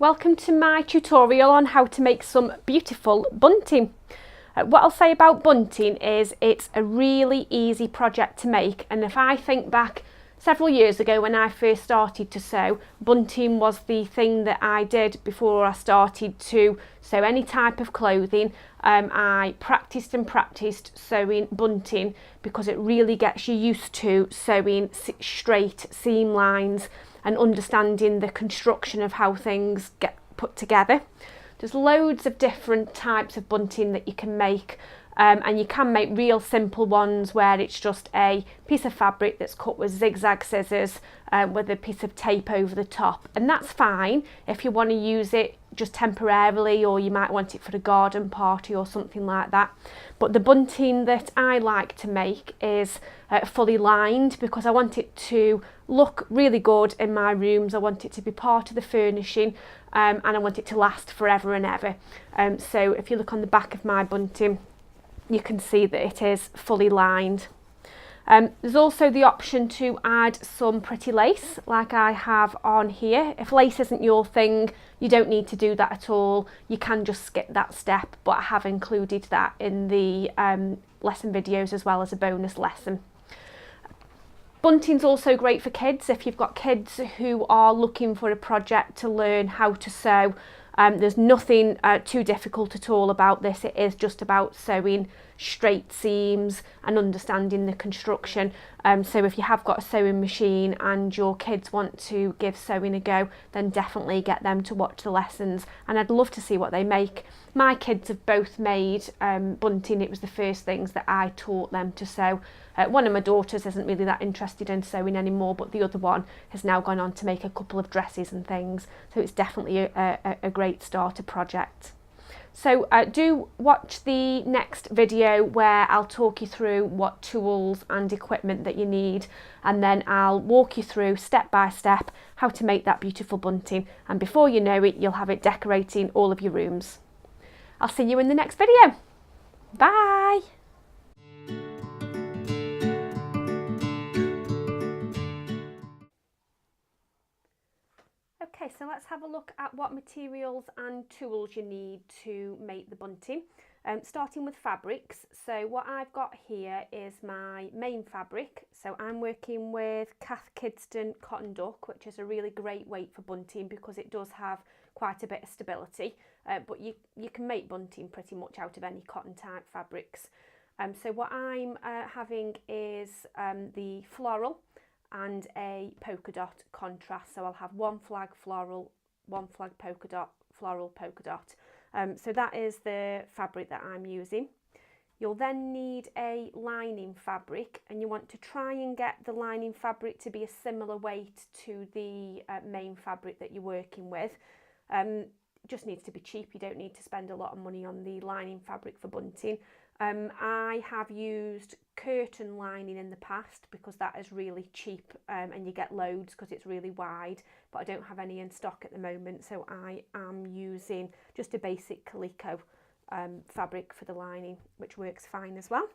Welcome to my tutorial on how to make some beautiful bunting. What I'll say about bunting is it's a really easy project to make, and if I think back several years ago when I first started to sew, bunting was the thing that I did before I started to sew any type of clothing. I practiced and practiced sewing bunting because it really gets you used to sewing straight seam lines and understanding the construction of how things get put together. There's loads of different types of bunting that you can make, and you can make real simple ones where it's just a piece of fabric that's cut with zigzag scissors with a piece of tape over the top, and that's fine if you want to use it just temporarily, or you might want it for a garden party or something like that. But the bunting that I like to make is fully lined because I want it to look really good in my rooms. I want it to be part of the furnishing, and I want it to last forever and ever. So if you look on the back of my bunting, you can see that it is fully lined. There's also the option to add some pretty lace like I have on here. If lace isn't your thing, you don't need to do that at all. You can just skip that step, but I have included that in the lesson videos as well as a bonus lesson. Bunting's also great for kids. If you've got kids who are looking for a project to learn how to sew, there's nothing too difficult at all about this. It is just about sewing straight seams and understanding the construction. So if you have got a sewing machine and your kids want to give sewing a go, then definitely get them to watch the lessons, and I'd love to see what they make. My kids have both made bunting. It was the first things that I taught them to sew. One of my daughters isn't really that interested in sewing anymore, but the other one has now gone on to make a couple of dresses and things, so it's definitely a great starter project. So do watch the next video where I'll talk you through what tools and equipment that you need, and then I'll walk you through step by step how to make that beautiful bunting, and before you know it, you'll have it decorating all of your rooms. I'll see you in the next video. Bye! Okay, so let's have a look at what materials and tools you need to make the bunting. Starting with fabrics. So what I've got here is my main fabric. So I'm working with Kidston Cotton Duck, which is a really great weight for bunting because it does have quite a bit of stability. But you can make bunting pretty much out of any cotton type fabrics. So what I'm having is the floral and a polka dot contrast. So I'll have one flag floral, one flag polka dot, floral polka dot. So that is the fabric that I'm using. You'll then need a lining fabric, and you want to try and get the lining fabric to be a similar weight to the main fabric that you're working with. It just needs to be cheap. You don't need to spend a lot of money on the lining fabric for bunting. I have used curtain lining in the past because that is really cheap, and you get loads because it's really wide, but I don't have any in stock at the moment, so I am using just a basic calico fabric for the lining, which works fine as well.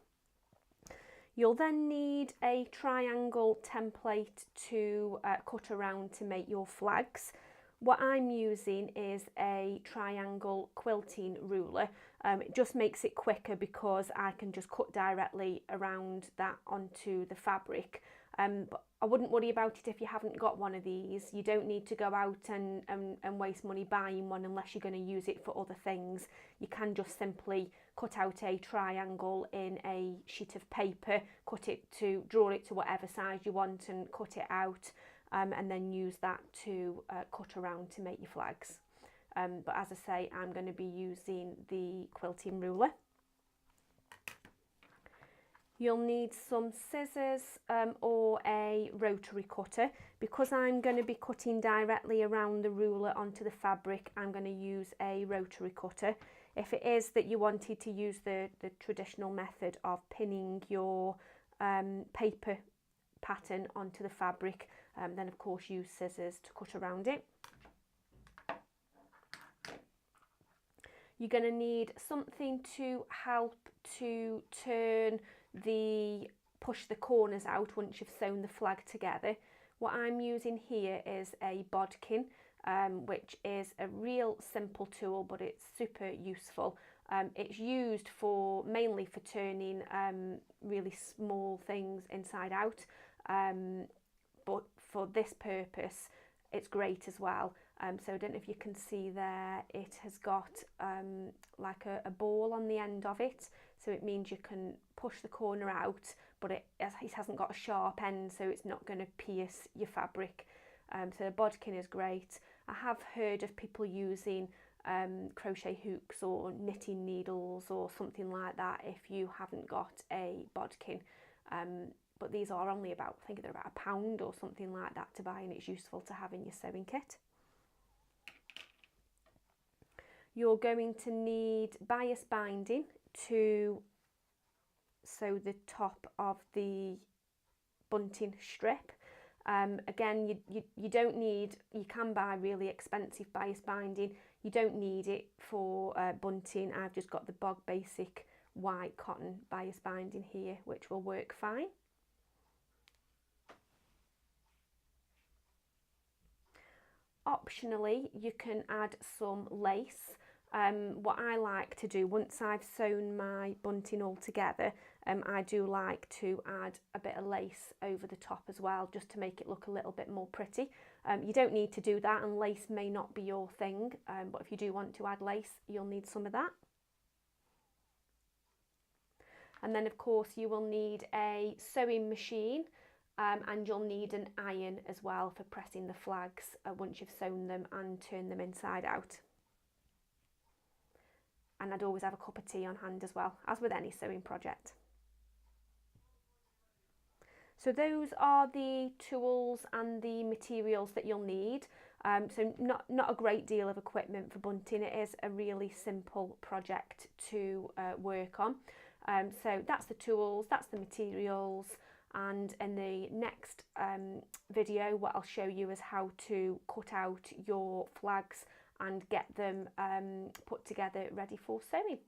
You'll then need a triangle template to cut around to make your flags. What I'm using is a triangle quilting ruler. It just makes it quicker because I can just cut directly around that onto the fabric. But I wouldn't worry about it if you haven't got one of these. You don't need to go out and waste money buying one unless you're going to use it for other things. You can just simply cut out a triangle in a sheet of paper, draw it to whatever size you want and cut it out. And then use that to cut around to make your flags. But as I say, I'm going to be using the quilting ruler. You'll need some scissors or a rotary cutter. Because I'm going to be cutting directly around the ruler onto the fabric, I'm going to use a rotary cutter. If it is that you wanted to use the traditional method of pinning your paper pattern onto the fabric, then of course use scissors to cut around it. You're going to need something to help to push the corners out once you've sewn the flag together. What I'm using here is a bodkin. which is a real simple tool, but it's super useful. It's used mainly for turning really small things inside out, but for this purpose it's great as well. So I don't know if you can see there, it has got like a ball on the end of it, so it means you can push the corner out, but it hasn't got a sharp end, so it's not going to pierce your fabric. So the bodkin is great. I have heard of people using crochet hooks or knitting needles or something like that if you haven't got a bodkin, but these are only about, I think they're about £1 or something like that to buy, and it's useful to have in your sewing kit. You're going to need bias binding to sew the top of the bunting strip. Again, you don't need, you can buy really expensive bias binding. You don't need it for bunting. I've just got the bog basic white cotton bias binding here, which will work fine. Optionally, you can add some lace. What I like to do once I've sewn my bunting all together, I do like to add a bit of lace over the top as well, just to make it look a little bit more pretty. You don't need to do that, and lace may not be your thing, but if you do want to add lace, you'll need some of that. And then of course you will need a sewing machine, and you'll need an iron as well for pressing the flags once you've sewn them and turn them inside out. And I'd always have a cup of tea on hand as well, as with any sewing project. So those are the tools and the materials that you'll need. So not a great deal of equipment for bunting. It is a really simple project to work on. So that's the tools, that's the materials, and in the next video what I'll show you is how to cut out your flags and get them put together ready for sewing.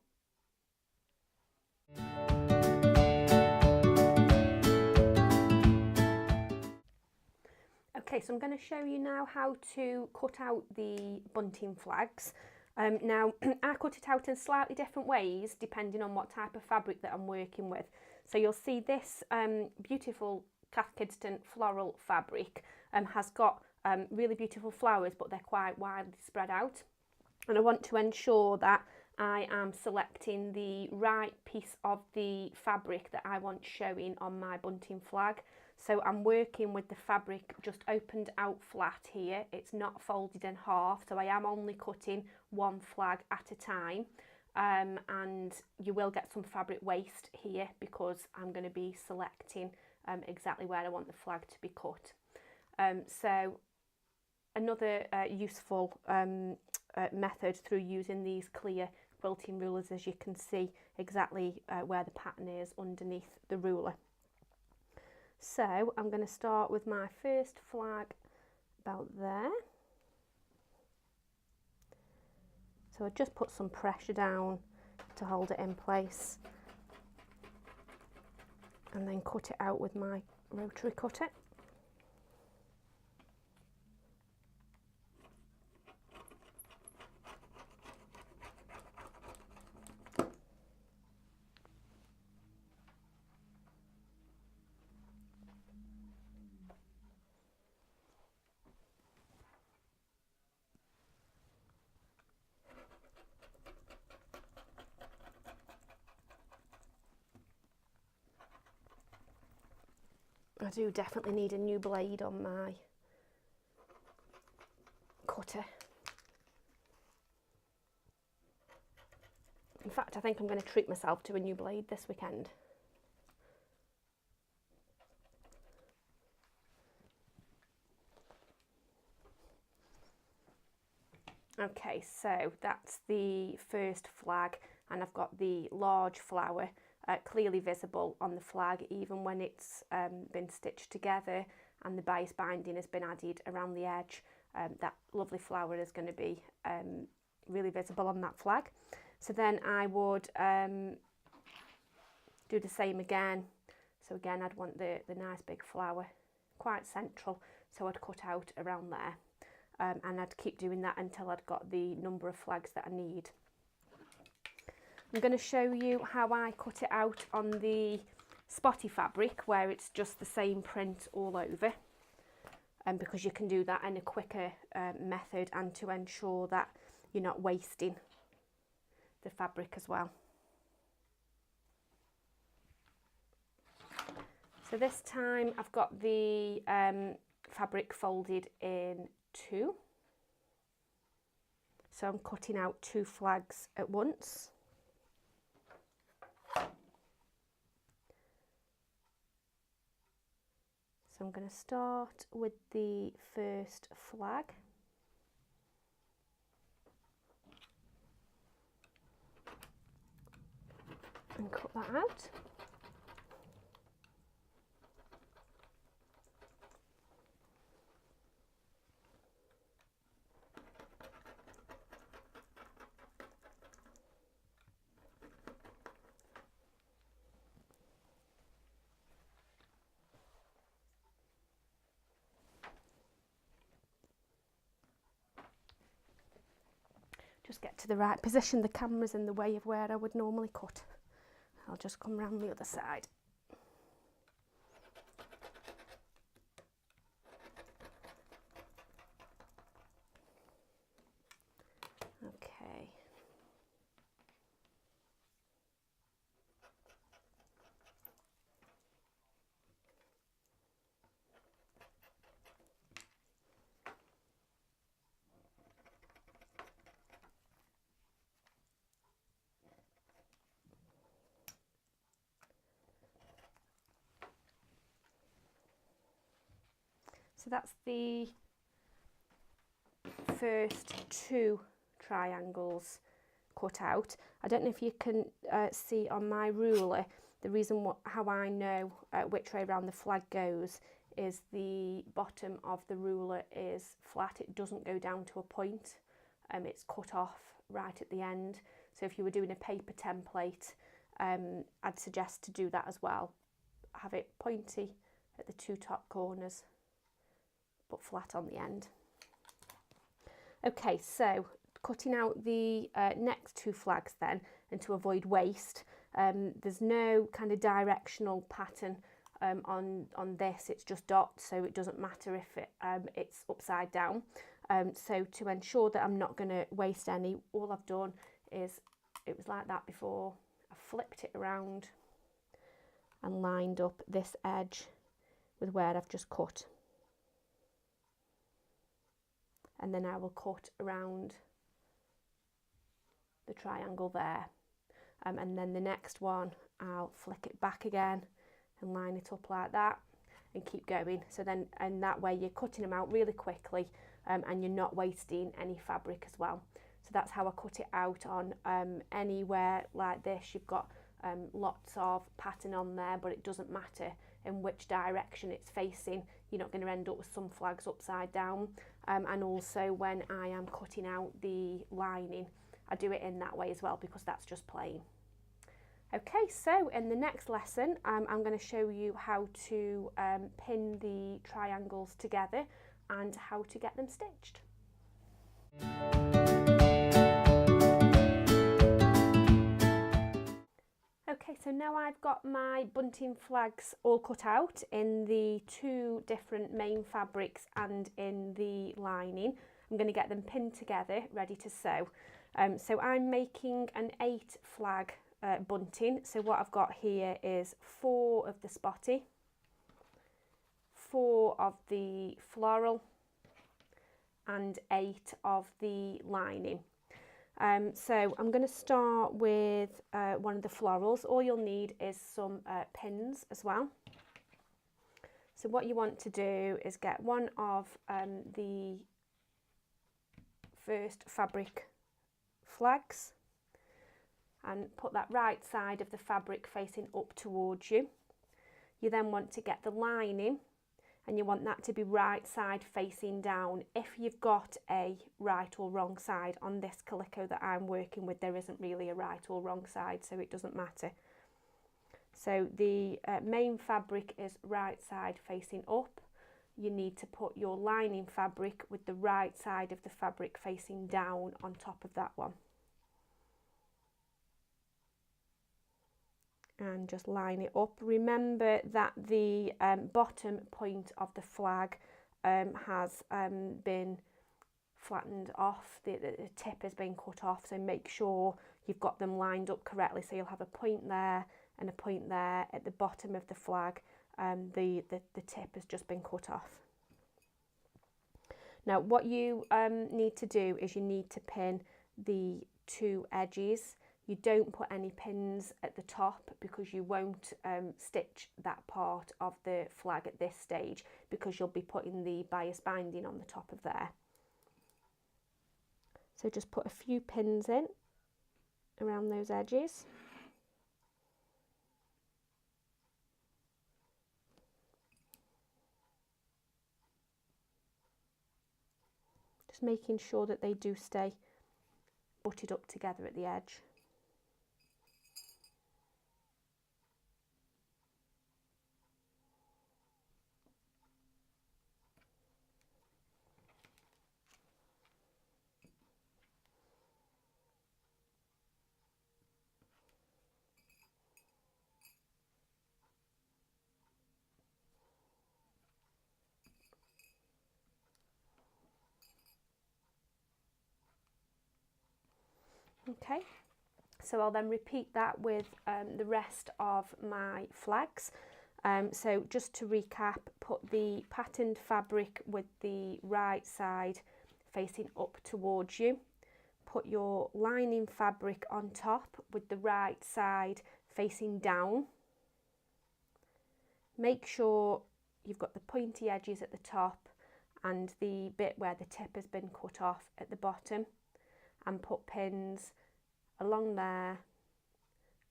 Okay, so I'm going to show you now how to cut out the bunting flags. Now I cut it out in slightly different ways depending on what type of fabric that I'm working with. So you'll see this beautiful Cont'd floral fabric has got really beautiful flowers, but they're quite widely spread out, and I want to ensure that I am selecting the right piece of the fabric that I want showing on my bunting flag. So I'm working with the fabric just opened out flat here. It's not folded in half, so I am only cutting one flag at a time, and you will get some fabric waste here because I'm going to be selecting exactly where I want the flag to be cut. So another useful method through using these clear quilting rulers, as you can see exactly where the pattern is underneath the ruler. So I'm going to start with my first flag about there. So I just put some pressure down to hold it in place, and then cut it out with my rotary cutter. I do definitely need a new blade on my cutter. In fact, I think I'm going to treat myself to a new blade this weekend. Okay, so that's the first flag, and I've got the large flower clearly visible on the flag even when it's been stitched together and the bias binding has been added around the edge. That lovely flower is going to be really visible on that flag. So then I would do the same again. So again, I'd want the nice big flower quite central, so I'd cut out around there. and I'd keep doing that until I'd got the number of flags that I need. I'm going to show you how I cut it out on the spotty fabric where it's just the same print all over, because you can do that in a quicker method, and to ensure that you're not wasting the fabric as well. So this time I've got the fabric folded in two, so I'm cutting out 2 flags at once. So I'm going to start with the first flag. And cut that out. Just get to the right position. The camera's in the way of where I would normally cut. I'll just come round the other side. Okay. So that's the first 2 triangles cut out. I don't know if you can see on my ruler, the reason how I know which way around the flag goes is the bottom of the ruler is flat. It doesn't go down to a point. It's cut off right at the end. So if you were doing a paper template, I'd suggest to do that as well. Have it pointy at the 2 top corners, but flat on the end. Okay, so cutting out the next 2 flags then, and to avoid waste, there's no kind of directional pattern on this, it's just dots, so it doesn't matter if it's upside down. So to ensure that I'm not going to waste any, all I've done is, it was like that before, I flipped it around and lined up this edge with where I've just cut. And then I will cut around the triangle there, and then the next one I'll flick it back again and line it up like that and keep going. So then, and that way you're cutting them out really quickly, and you're not wasting any fabric as well. So that's how I cut it out on anywhere like this. You've got lots of pattern on there, but it doesn't matter in which direction it's facing. You're not going to end up with some flags upside down. And also when I am cutting out the lining, I do it in that way as well, because that's just plain. Okay, so in the next lesson, I'm going to show you how to pin the triangles together and how to get them stitched. Okay, so now I've got my bunting flags all cut out in the 2 different main fabrics and in the lining. I'm going to get them pinned together, ready to sew. So I'm making an 8 flag bunting. So what I've got here is 4 of the spotty, 4 of the floral, and 8 of the lining. So I'm going to start with one of the florals. All you'll need is some pins as well. So what you want to do is get one of the first fabric flags and put that right side of the fabric facing up towards you. You then want to get the lining, and you want that to be right side facing down. If you've got a right or wrong side on this calico that I'm working with, there isn't really a right or wrong side, so it doesn't matter. So the main fabric is right side facing up. you need to put your lining fabric with the right side of the fabric facing down on top of that one. And just line it up. Remember that the bottom point of the flag has been flattened off, the tip has been cut off, so make sure you've got them lined up correctly. So you'll have a point there and a point there at the bottom of the flag. The tip has just been cut off. Now what you need to do is you need to pin the two edges. You don't put any pins at the top because you won't stitch that part of the flag at this stage, because you'll be putting the bias binding on the top of there. So just put a few pins in around those edges. Just making sure that they do stay butted up together at the edge. Okay, so I'll then repeat that with the rest of my flags. So just to recap, put the patterned fabric with the right side facing up towards you. Put your lining fabric on top with the right side facing down. Make sure you've got the pointy edges at the top and the bit where the tip has been cut off at the bottom, and put pins along there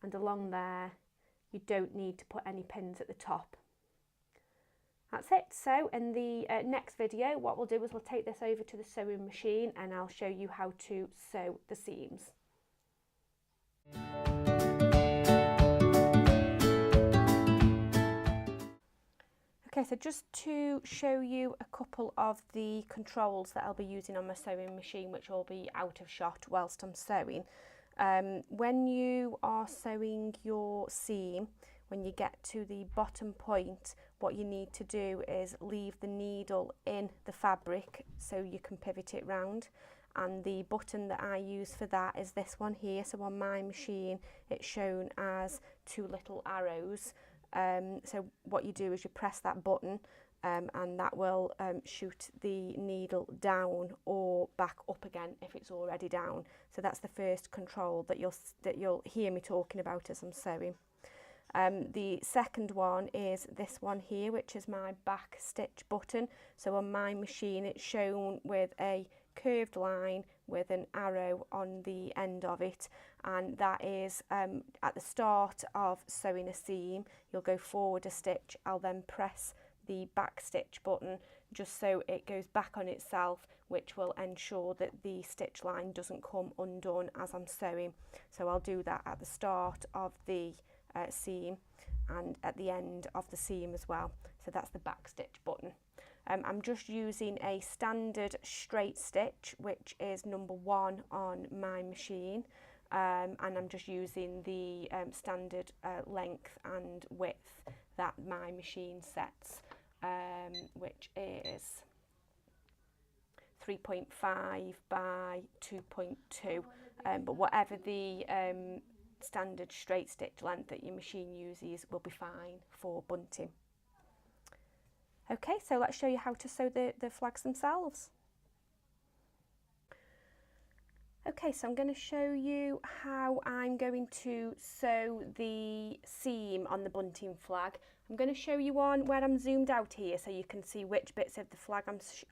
and along there. You don't need to put any pins at the top. That's it. So in the next video, what we'll do is we'll take this over to the sewing machine and I'll show you how to sew the seams. Okay, so just to show you a couple of the controls that I'll be using on my sewing machine, which will be out of shot whilst I'm sewing. When you are sewing your seam, when you get to the bottom point, what you need to do is leave the needle in the fabric so you can pivot it round. And the button that I use for that is this one here. So on my machine, it's shown as two little arrows. So what you do is you press that button and that will shoot the needle down or back up again if it's already down. So that's the first control that you'll hear me talking about as I'm sewing. The second one is this one here, which is my back stitch button. So on my machine it's shown with a curved line with an arrow on the end of it, and that is at the start of sewing a seam. You'll go forward a stitch, I'll then press the back stitch button just so it goes back on itself, which will ensure that the stitch line doesn't come undone as I'm sewing. So I'll do that at the start of the seam and at the end of the seam as well. So that's the back stitch button. I'm just using a standard straight stitch, which is number 1 on my machine, and I'm just using the standard length and width that my machine sets, which is 3.5 by 2.2, but whatever the standard straight stitch length that your machine uses will be fine for bunting. Okay, so let's show you how to sew the flags themselves. Okay, so I'm going to show you how I'm going to sew the seam on the bunting flag. I'm going to show you one where I'm zoomed out here so you can see which bits of the flag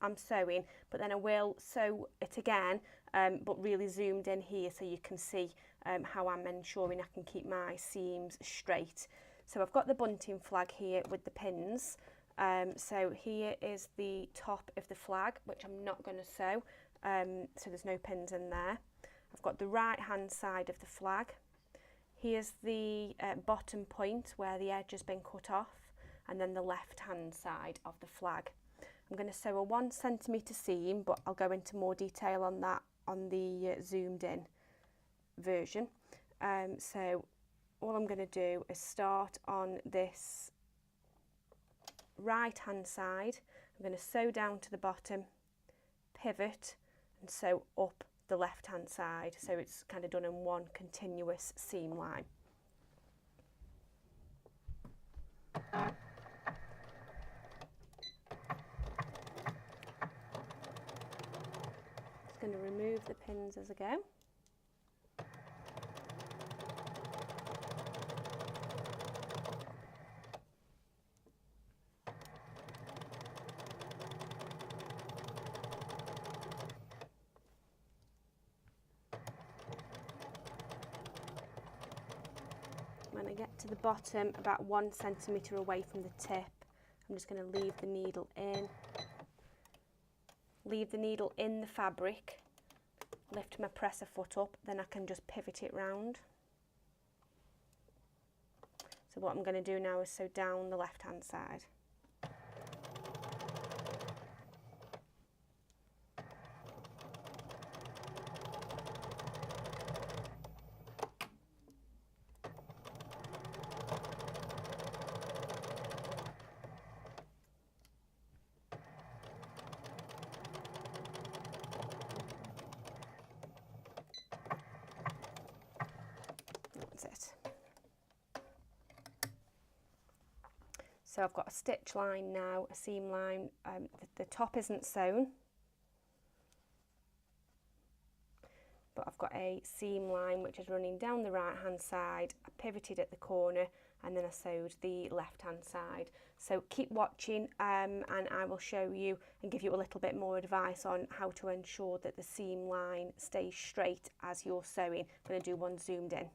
I'm sewing, but then I will sew it again, but really zoomed in here so you can see how I'm ensuring I can keep my seams straight. So I've got the bunting flag here with the pins. So here is the top of the flag, which I'm not going to sew, so there's no pins in there. I've got the right hand side of the flag. Here's the bottom point where the edge has been cut off, and then the left hand side of the flag. I'm going to sew a 1 centimetre seam, but I'll go into more detail on that on the zoomed in version. So all I'm going to do is start on this right hand side. I'm going to sew down to the bottom, pivot and sew up the left hand side, so it's kind of done in one continuous seam line. Just going to remove the pins as I go. When I get to the bottom, about 1 centimetre away from the tip, I'm just going to leave the needle in. Leave the needle in the fabric, lift my presser foot up, then I can just pivot it round. So what I'm going to do now is sew down the left hand side. It. So I've got a stitch line now, a seam line. The top isn't sewn, but I've got a seam line which is running down the right hand side. I pivoted at the corner and then I sewed the left hand side. So keep watching and I will show you and give you a little bit more advice on how to ensure that the seam line stays straight as you're sewing. I'm going to do one zoomed in.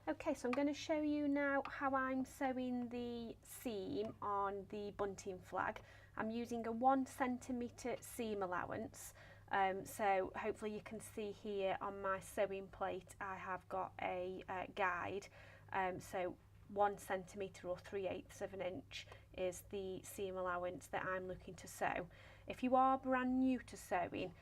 Okay, so I'm going to show you now how I'm sewing the seam on the bunting flag. I'm using a 1 centimetre seam allowance. So hopefully you can see here on my sewing plate I have got a guide. So 1 centimetre or 3/8 of an inch is the seam allowance that I'm looking to sew. If you are brand new to sewing,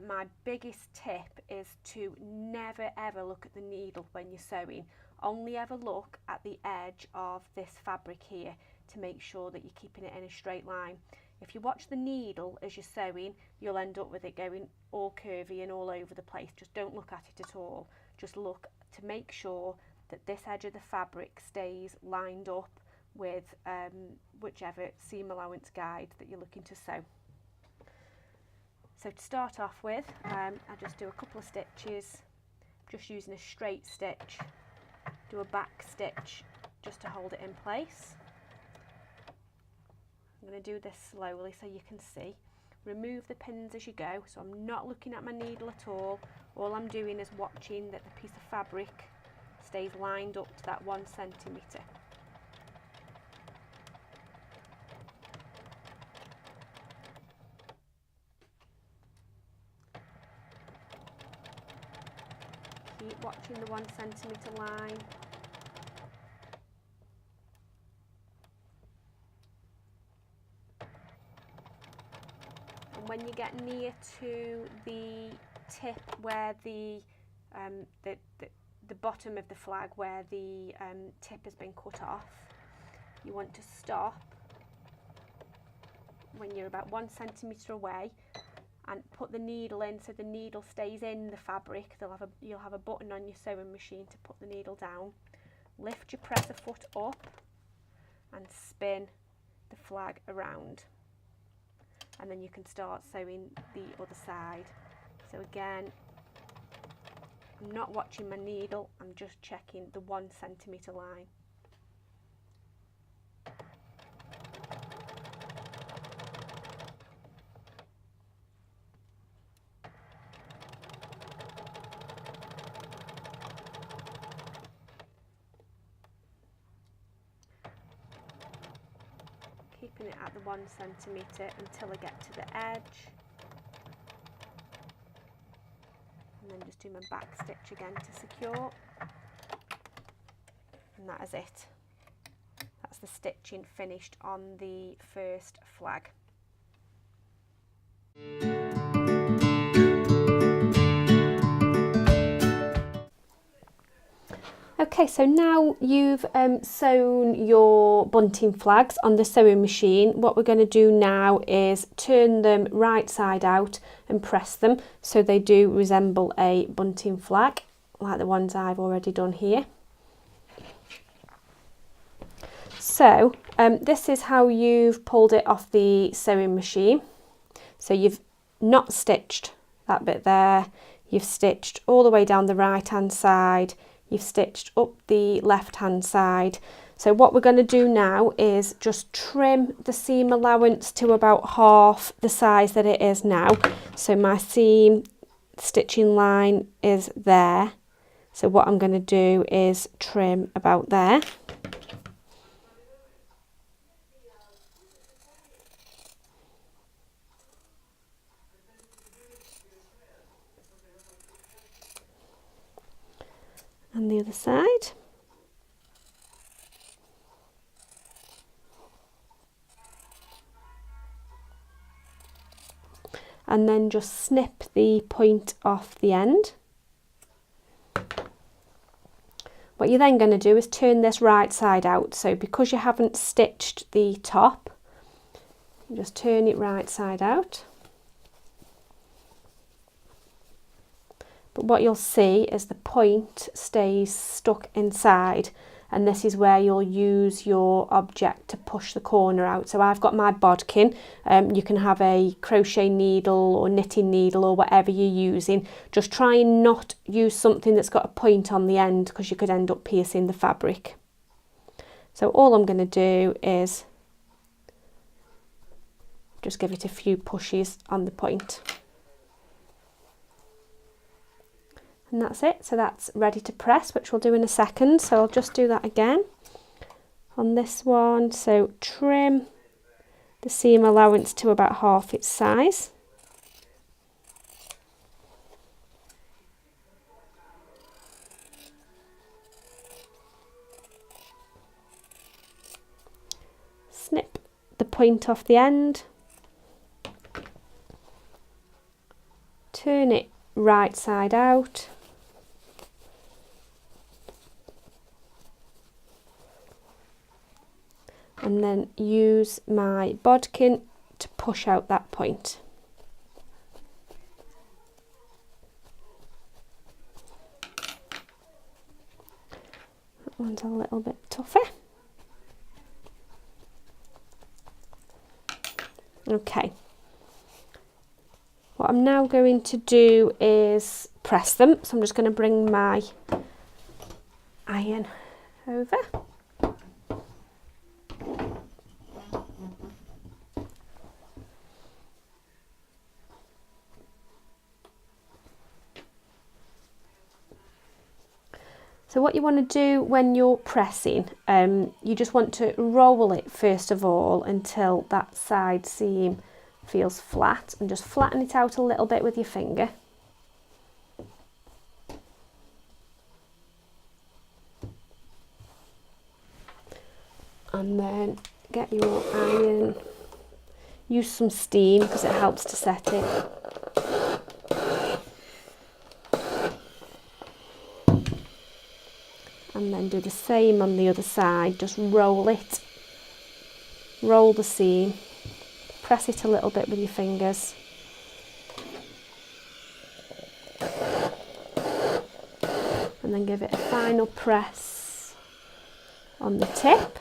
my biggest tip is to never ever look at the needle when you're sewing. Only ever look at the edge of this fabric here to make sure that you're keeping it in a straight line. If you watch the needle as you're sewing, you'll end up with it going all curvy and all over the place. Just don't look at it at all. Just look to make sure that this edge of the fabric stays lined up with whichever seam allowance guide that you're looking to sew. So to start off with, I just do a couple of stitches, just using a straight stitch. Do a back stitch just to hold it in place. I'm going to do this slowly so you can see. Remove the pins as you go, so I'm not looking at my needle at all. All I'm doing is watching that the piece of fabric stays lined up to that 1 centimetre. Keep watching the 1 centimetre line. And when you get near to the tip where the bottom of the flag where the tip has been cut off, you want to stop when you're about 1 centimetre away and put the needle in so the needle stays in the fabric. You'll have a button on your sewing machine to put the needle down. Lift your presser foot up and spin the flag around, and then you can start sewing the other side. So again, I'm not watching my needle, I'm just checking the 1 centimetre line. Keeping it at the 1 centimetre until I get to the edge, and then just do my back stitch again to secure, and that is it. that's the stitching finished on the first flag. Okay, so now you've sewn your bunting flags on the sewing machine, what we're going to do now is turn them right side out and press them so they do resemble a bunting flag, like the ones I've already done here. So this is how you've pulled it off the sewing machine. So you've not stitched that bit there, you've stitched all the way down the right hand side, you've stitched up the left hand side. So what we're going to do now is just trim the seam allowance to about half the size that it is now. So my seam stitching line is there. So what I'm going to do is trim about there. And the other side. And then just snip the point off the end. What you're then going to do is turn this right side out. So because you haven't stitched the top, you just turn it right side out. But what you'll see is the point stays stuck inside, and this is where you'll use your object to push the corner out. So I've got my bodkin. You can have a crochet needle or knitting needle or whatever you're using. Just try and not use something that's got a point on the end because you could end up piercing the fabric. So all I'm going to do is just give it a few pushes on the point. And that's it, so that's ready to press, which we'll do in a second. So I'll just do that again on this one. So trim the seam allowance to about half its size. Snip the point off the end. Turn it right side out. And then use my bodkin to push out that point. That one's a little bit tougher. Okay. What I'm now going to do is press them. So I'm just going to bring my iron over. So what you want to do when you're pressing, you just want to roll it first of all until that side seam feels flat, and just flatten it out a little bit with your finger. And then get your iron, use some steam because it helps to set it. And then do the same on the other side, just roll it, roll the seam, press it a little bit with your fingers. And then give it a final press on the tip.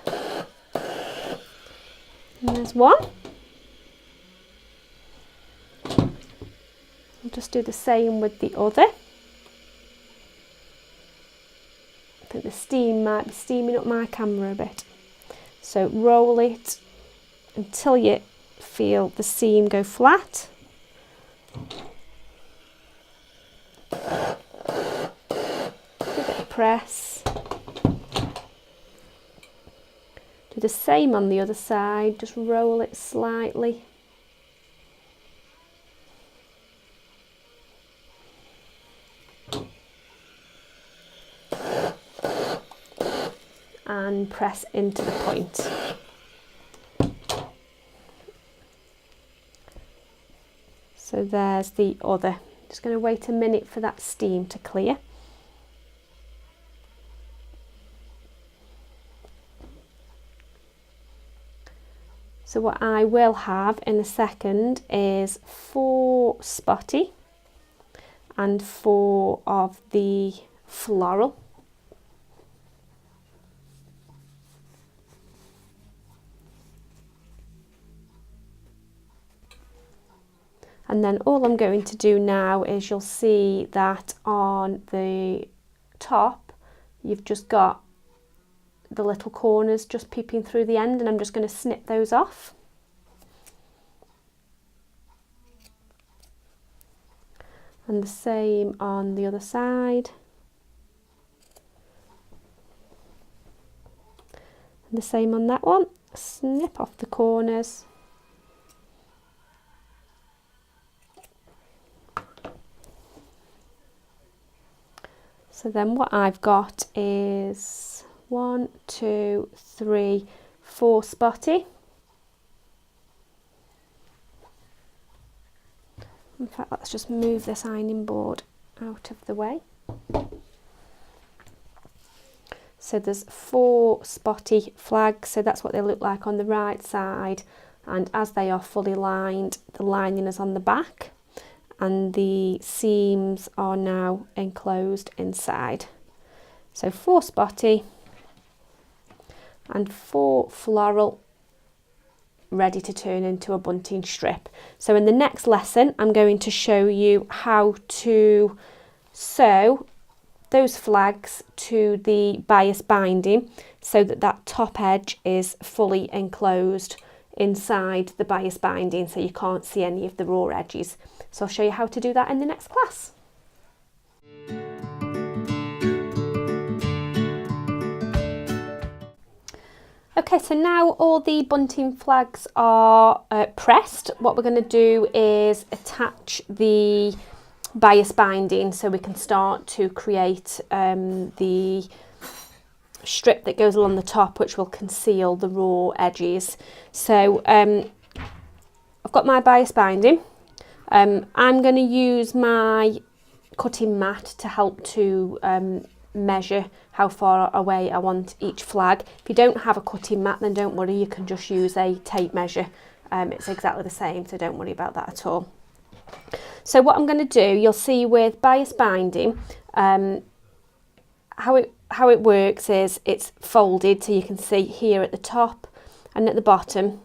And there's one. I'll just do the same with the other. I think the steam might be steaming up my camera a bit. So roll it until you feel the seam go flat. Give it a press. Do the same on the other side, just roll it slightly. And and press into the point. So there's the other. Just going to wait a minute for that steam to clear. So what I will have in a second is 4 spotty and 4 of the floral. And then all I'm going to do now is, you'll see that on the top you've just got the little corners just peeping through the end, and I'm just going to snip those off. And the same on the other side. And the same on that one. Snip off the corners. So then what I've got is 1, 2, 3, 4 spotty. In fact, let's just move this ironing board out of the way. So there's 4 spotty flags, so that's what they look like on the right side, and as they are fully lined, the lining is on the back and the seams are now enclosed inside. So 4 spotty and 4 floral, ready to turn into a bunting strip. So in the next lesson I'm going to show you how to sew those flags to the bias binding so that that top edge is fully enclosed inside the bias binding, so you can't see any of the raw edges. So I'll show you how to do that in the next class. Okay, so now all the bunting flags are pressed. What we're going to do is attach the bias binding so we can start to create the strip that goes along the top, which will conceal the raw edges. So I've got my bias binding. I'm going to use my cutting mat to help to measure how far away I want each flag. If you don't have a cutting mat, then don't worry, you can just use a tape measure. It's exactly the same, so don't worry about that at all. So what I'm going to do, you'll see with bias binding, how it works is it's folded, so you can see here at the top and at the bottom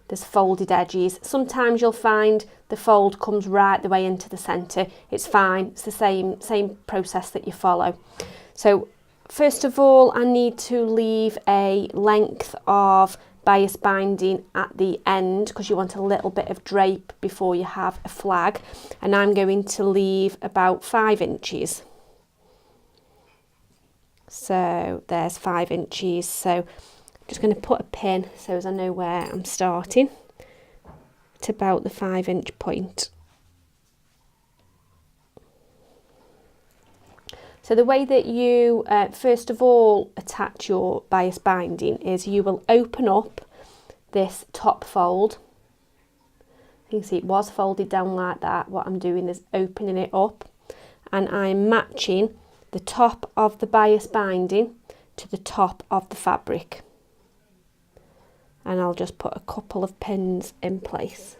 there's folded edges. Sometimes you'll find the fold comes right the way into the centre. It's fine, it's the same process that you follow. So first of all, I need to leave a length of bias binding at the end because you want a little bit of drape before you have a flag, and I'm going to leave about 5 inches. So there's 5 inches. So I'm just going to put a pin so as I know where I'm starting at about the 5-inch point. So the way that you first of all attach your bias binding is you will open up this top fold. You can see it was folded down like that. What I'm doing is opening it up, and I'm matching the top of the bias binding to the top of the fabric. And I'll just put a couple of pins in place.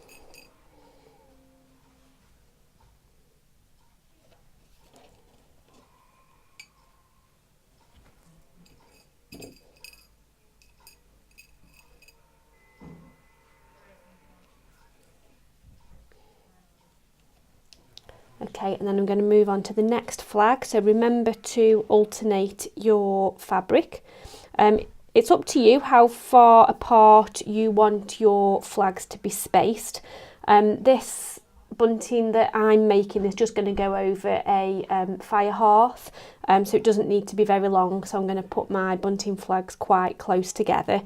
Okay, and then I'm going to move on to the next flag. So remember to alternate your fabric. It's up to you how far apart you want your flags to be spaced. This bunting that I'm making is just going to go over a fire hearth, so it doesn't need to be very long. So I'm going to put my bunting flags quite close together.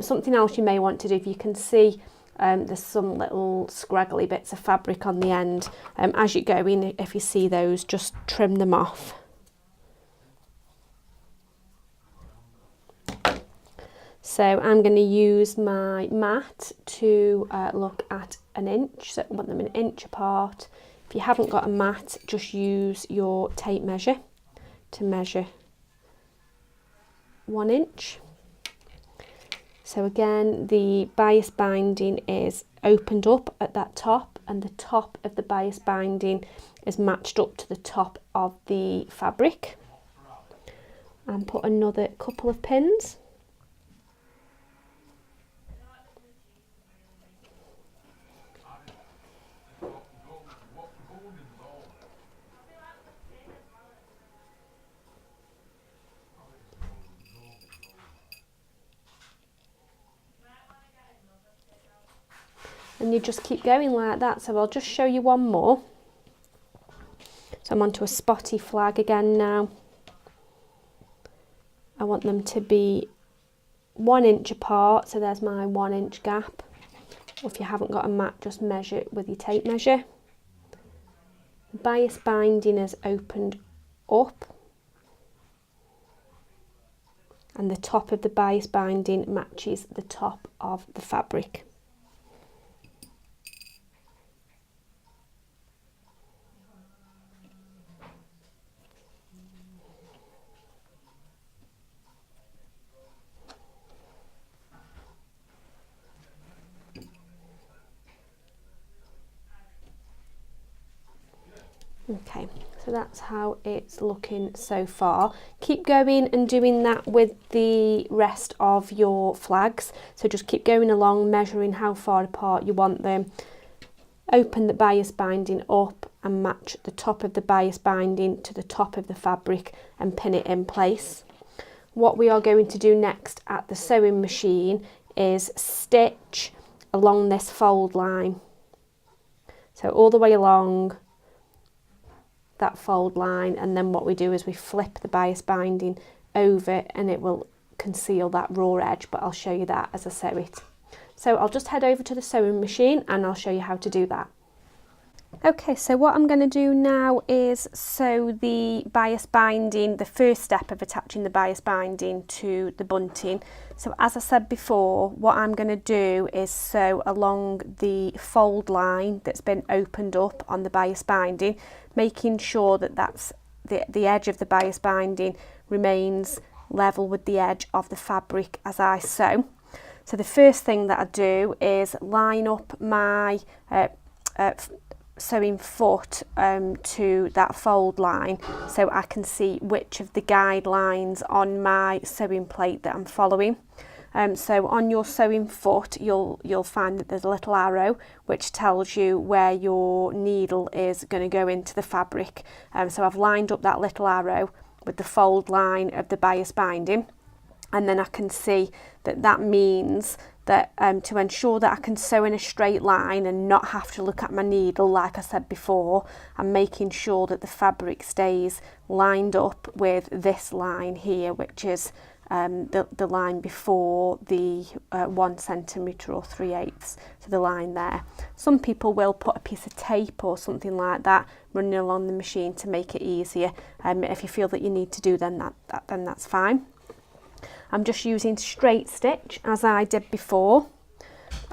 Something else you may want to do, if you can see there's some little scraggly bits of fabric on the end. As you go in, if you see those, just trim them off. So I'm going to use my mat to look at 1 inch, so I want them 1 inch apart. If you haven't got a mat, just use your tape measure to measure 1 inch. So again, the bias binding is opened up at that top, and the top of the bias binding is matched up to the top of the fabric. And put another couple of pins. And you just keep going like that. So I'll just show you one more. So I'm onto a spotty flag again now. I want them to be 1 inch apart, so there's my 1 inch gap. Or if you haven't got a mat, just measure it with your tape measure. The bias binding is opened up, and the top of the bias binding matches the top of the fabric. Okay, so that's how it's looking so far. Keep going and doing that with the rest of your flags. So just keep going along, measuring how far apart you want them. Open the bias binding up and match the top of the bias binding to the top of the fabric and pin it in place. What we are going to do next at the sewing machine is stitch along this fold line. So all the way along that fold line, and then what we do is we flip the bias binding over and it will conceal that raw edge, but I'll show you that as I sew it. So I'll just head over to the sewing machine and I'll show you how to do that. Okay, so what I'm going to do now is sew the bias binding, the first step of attaching the bias binding to the bunting. So as I said before, what I'm going to do is sew along the fold line that's been opened up on the bias binding, making sure that that's the edge of the bias binding remains level with the edge of the fabric as I sew. So the first thing that I do is line up my sewing foot to that fold line, so I can see which of the guidelines on my sewing plate that I'm following. So on your sewing foot, you'll find that there's a little arrow which tells you where your needle is going to go into the fabric. So I've lined up that little arrow with the fold line of the bias binding, and then I can see that that means that to ensure that I can sew in a straight line and not have to look at my needle like I said before, I'm making sure that the fabric stays lined up with this line here, which is the line before the 1 centimetre or 3/8, so the line there. Some people will put a piece of tape or something like that running along the machine to make it easier. If you feel that you need to do then that's fine. I'm just using straight stitch as I did before.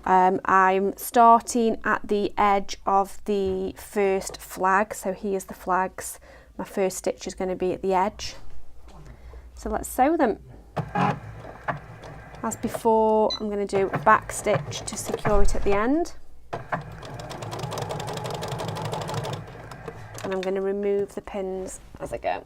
I'm starting at the edge of the first flag, so here's the flags. My first stitch is going to be at the edge. So let's sew them. As before, I'm going to do a back stitch to secure it at the end. And I'm going to remove the pins as I go.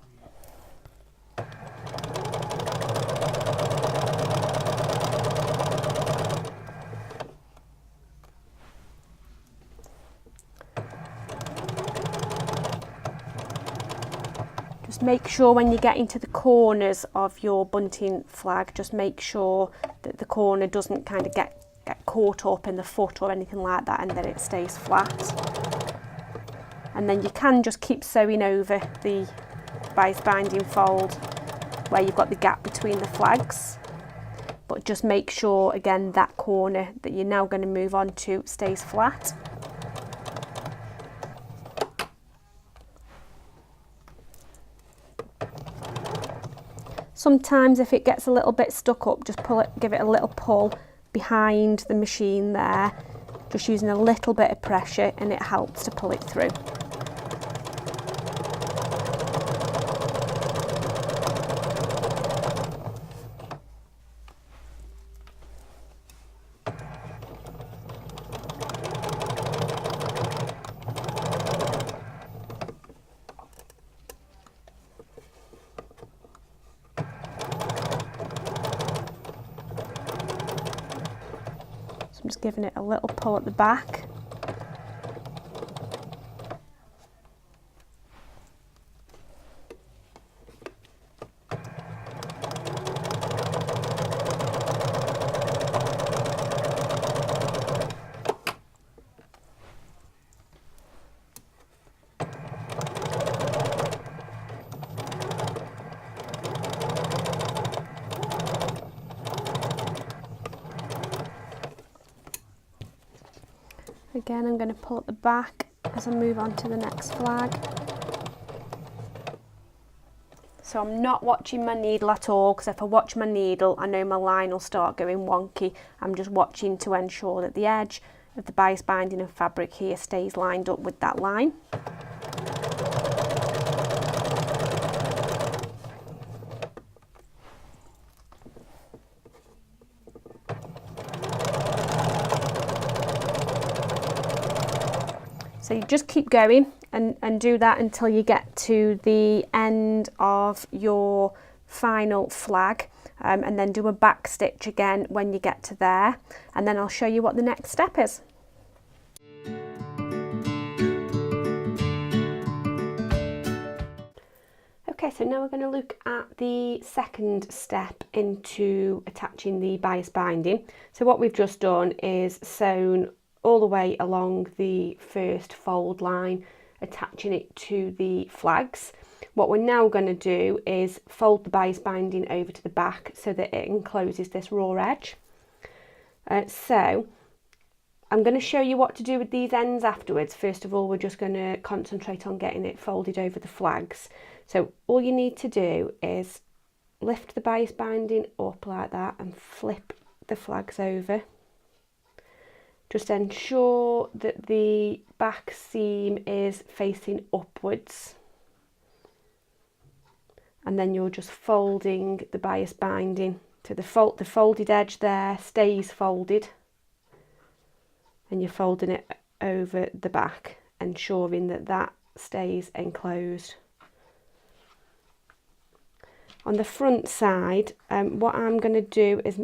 Just make sure when you get into the corners of your bunting flag, just make sure that the corner doesn't kind of get caught up in the foot or anything like that, and that it stays flat. And then you can just keep sewing over the bias binding fold where you've got the gap between the flags, but just make sure again that corner that you're now going to move on to stays flat. Sometimes if it gets a little bit stuck up, just pull it, give it a little pull behind the machine there, just using a little bit of pressure, and it helps to pull it through. So I'm just giving it a little pull at the back. Again, I'm going to pull at the back as I move on to the next flag. So I'm not watching my needle at all, because if I watch my needle, I know my line will start going wonky. I'm just watching to ensure that the edge of the bias binding and fabric here stays lined up with that line. So you just keep going and do that until you get to the end of your final flag, and then do a back stitch again when you get to there, and then I'll show you what the next step is. Okay, so now we're going to look at the second step into attaching the bias binding. So what we've just done is sewn all the way along the first fold line, attaching it to the flags. What we're now going to do is fold the bias binding over to the back so that it encloses this raw edge. So I'm going to show you what to do with these ends afterwards. First of all, we're just going to concentrate on getting it folded over the flags. So all you need to do is lift the bias binding up like that and flip the flags over. Just ensure that the back seam is facing upwards, and then you're just folding the bias binding to the folded edge there stays folded, and you're folding it over the back, ensuring that that stays enclosed. On the front side, what I'm going to do is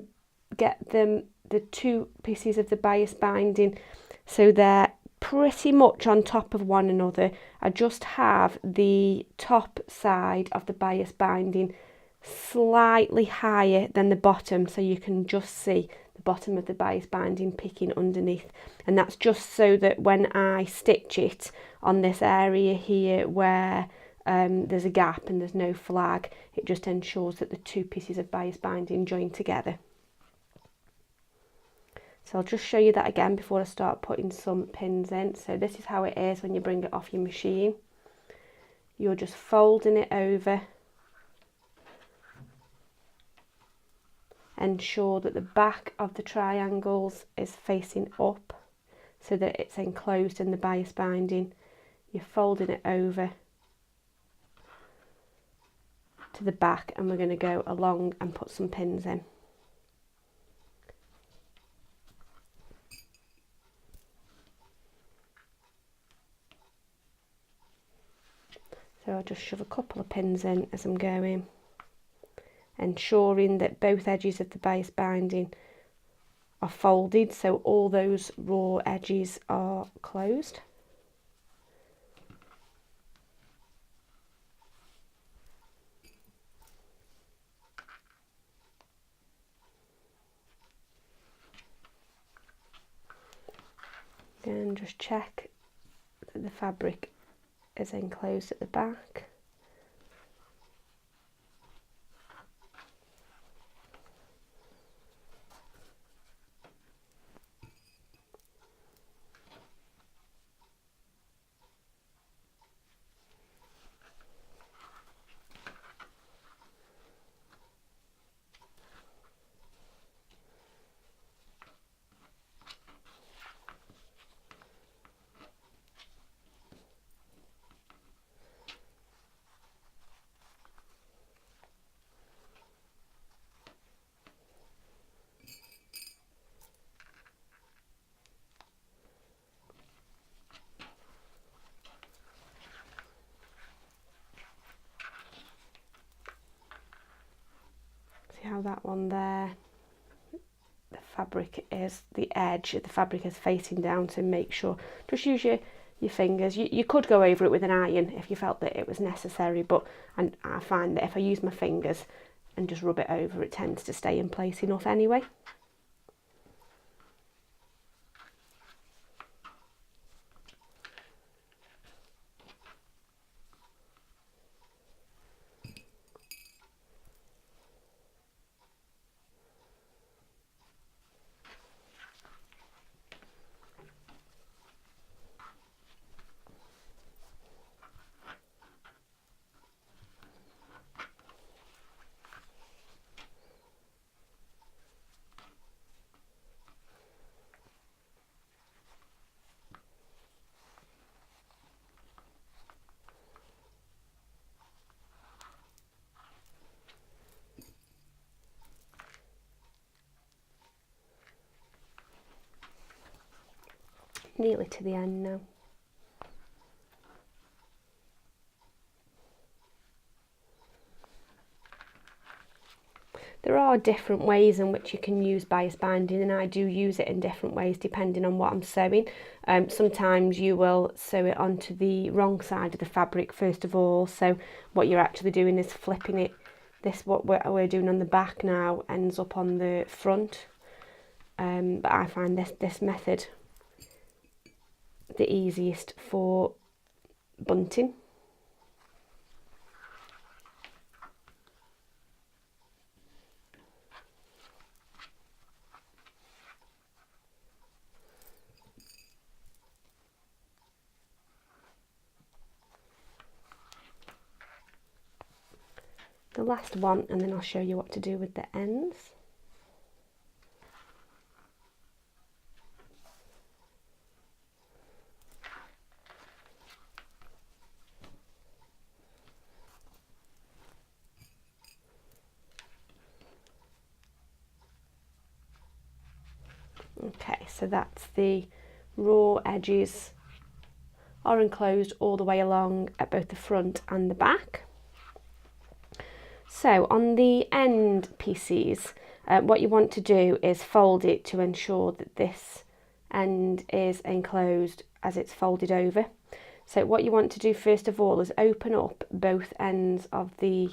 get the two pieces of the bias binding so they're pretty much on top of one another. I just have the top side of the bias binding slightly higher than the bottom, so you can just see the bottom of the bias binding picking underneath, and that's just so that when I stitch it on this area here where there's a gap and there's no flag, it just ensures that the two pieces of bias binding join together. So I'll just show you that again before I start putting some pins in. So this is how it is when you bring it off your machine. You're just folding it over. Ensure that the back of the triangles is facing up so that it's enclosed in the bias binding. You're folding it over to the back, and we're going to go along and put some pins in. So I'll just shove a couple of pins in as I'm going, ensuring that both edges of the bias binding are folded so all those raw edges are closed. And just check that the fabric is enclosed at the back. that one there, the fabric is, the edge of the fabric is facing down, so make sure, just use your fingers. You could go over it with an iron if you felt that it was necessary, but I find that if I use my fingers and just rub it over, it tends to stay in place enough anyway. Nearly to the end now. There are different ways in which you can use bias binding, and I do use it in different ways depending on what I'm sewing. Sometimes you will sew it onto the wrong side of the fabric first of all, so what you're actually doing is flipping it. What we're doing on the back now ends up on the front, but I find this method the easiest for bunting. The last one, and then I'll show you what to do with the ends. Okay, so that's the raw edges are enclosed all the way along at both the front and the back. So on the end pieces, what you want to do is fold it to ensure that this end is enclosed as it's folded over. So what you want to do first of all is open up both ends of the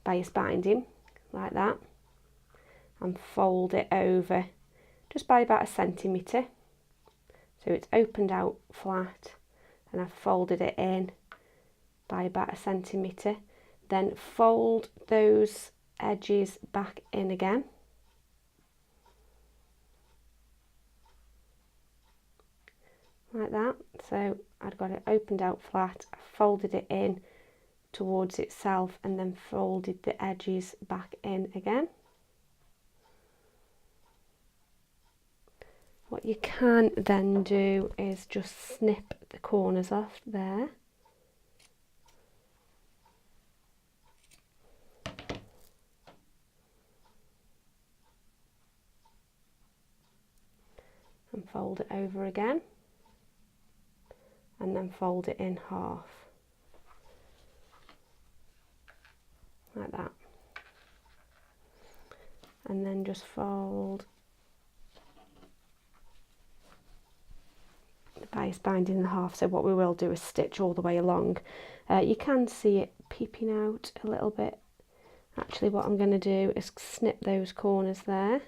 bias binding like that and fold it over just by about 1 centimetre. So it's opened out flat and I've folded it in by about 1 centimetre. Then fold those edges back in again. Like that. So I've got it opened out flat, I folded it in towards itself and then folded the edges back in again. What you can then do is just snip the corners off there. And fold it over again. And then fold it in half. Like that. And then just fold the bias binding in half. So what we will do is stitch all the way along. You can see it peeping out a little bit. Actually, what I'm going to do is snip those corners there.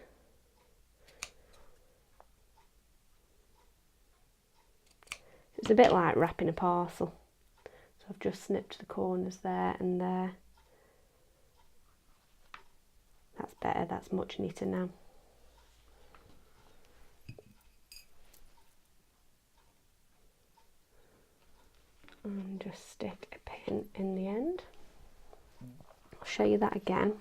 It's a bit like wrapping a parcel. So I've just snipped the corners there and there. That's better, that's much neater now. And just stick a pin in the end. I'll show you that again.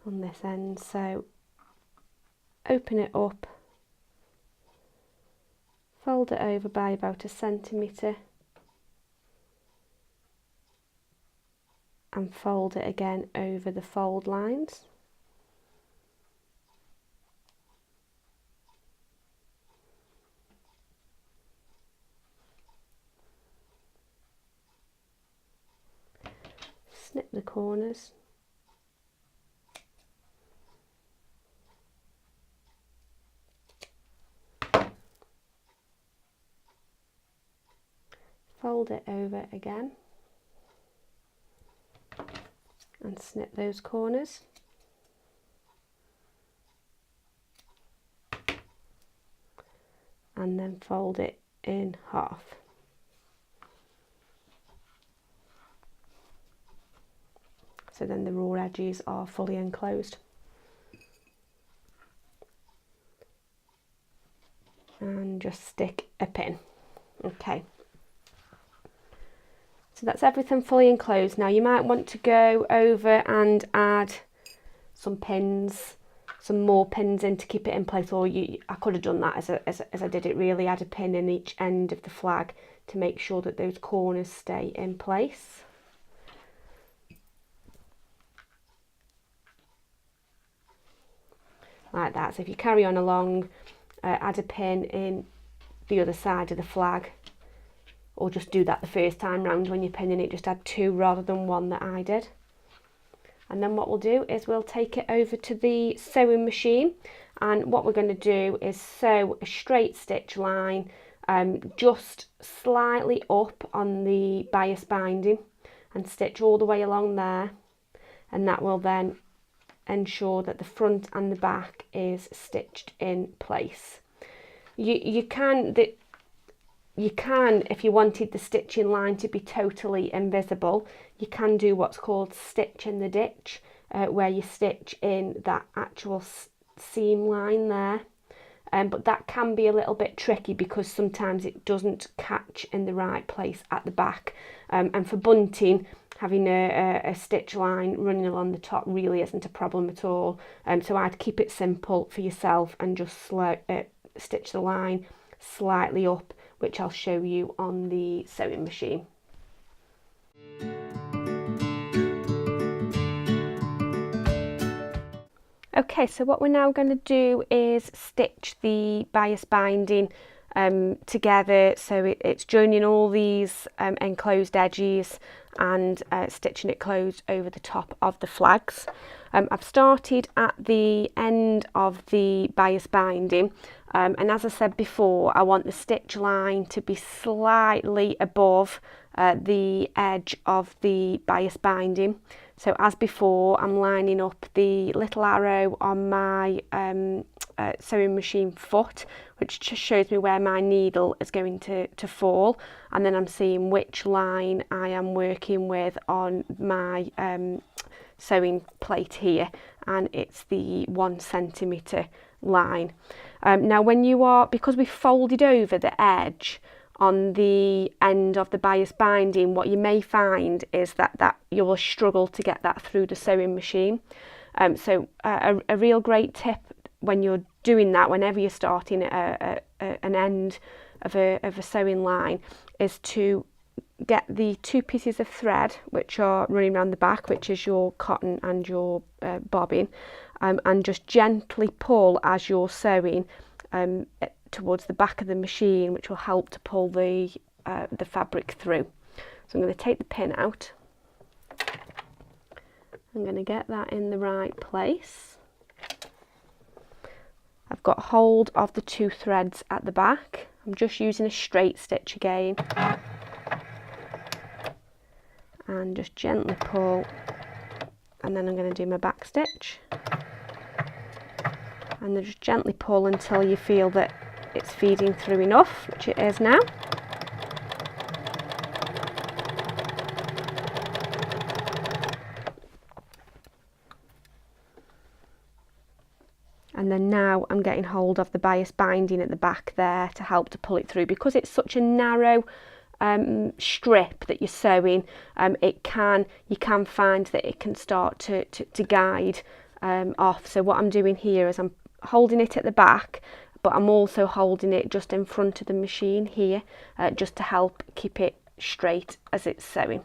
On this end, so open it up, fold it over by about 1 centimetre and fold it again over the fold lines. the corners. Fold it over again and snip those corners. And then fold it in half. So then the raw edges are fully enclosed. And just stick a pin. Okay. So that's everything fully enclosed. Now you might want to go over and add some pins, some more pins in to keep it in place, or I could have done that as I did it really, add a pin in each end of the flag to make sure that those corners stay in place. Like that. So if you carry on along, add a pin in the other side of the flag, or just do that the first time round when you're pinning it, just add 2 rather than 1 that I did. And then what we'll do is we'll take it over to the sewing machine, and what we're going to do is sew a straight stitch line just slightly up on the bias binding and stitch all the way along there, and that will then ensure that the front and the back is stitched in place. You can, if you wanted the stitching line to be totally invisible, you can do what's called stitch in the ditch, where you stitch in that actual seam line there. But that can be a little bit tricky because sometimes it doesn't catch in the right place at the back. And for bunting, having a stitch line running along the top really isn't a problem at all. So I'd keep it simple for yourself and just stitch the line slightly up, which I'll show you on the sewing machine. Okay, so what we're now going to do is stitch the bias binding together, so it's joining all these enclosed edges and stitching it closed over the top of the flags. I've started at the end of the bias binding, and as I said before, I want the stitch line to be slightly above the edge of the bias binding. So as before, I'm lining up the little arrow on my sewing machine foot, which just shows me where my needle is going to fall, and then I'm seeing which line I am working with on my sewing plate here, and it's the 1 centimetre line. Now when you are, because we folded over the edge on the end of the bias binding, what you may find is that you will struggle to get that through the sewing machine. So a real great tip when you're doing that, whenever you're starting an end of a sewing line, is to get the 2 pieces of thread which are running around the back, which is your cotton and your bobbin, and just gently pull as you're sewing towards the back of the machine, which will help to pull the fabric through. So I'm going to take the pin out. I'm going to get that in the right place. I've got hold of the 2 threads at the back. I'm just using a straight stitch again, and just gently pull, and then I'm going to do my back stitch, and then just gently pull until you feel that it's feeding through enough, which it is now. And then now I'm getting hold of the bias binding at the back there to help to pull it through. Because it's such a narrow strip that you're sewing, you can find that it can start to guide off. So what I'm doing here is I'm holding it at the back, but I'm also holding it just in front of the machine here, just to help keep it straight as it's sewing.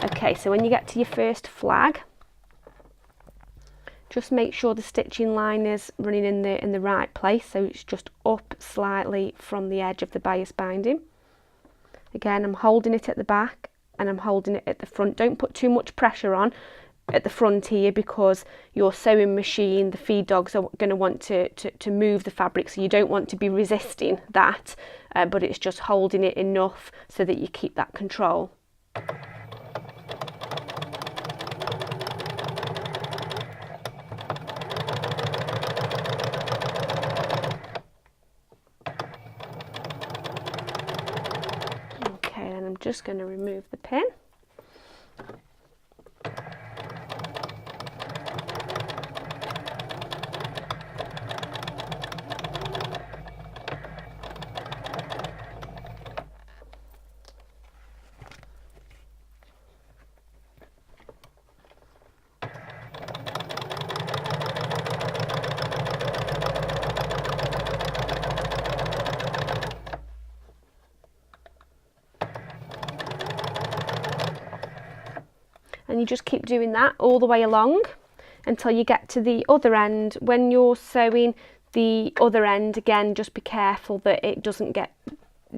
Okay, so when you get to your first flag, just make sure the stitching line is running in the right place, so it's just up slightly from the edge of the bias binding. Again, I'm holding it at the back and I'm holding it at the front. Don't put too much pressure on at the front here, because your sewing machine, the feed dogs, are going to want to move the fabric, so you don't want to be resisting that, but it's just holding it enough so that you keep that control. Okay, and I'm just going to remove the pin. And you just keep doing that all the way along until you get to the other end. When you're sewing the other end, again, just be careful that it doesn't get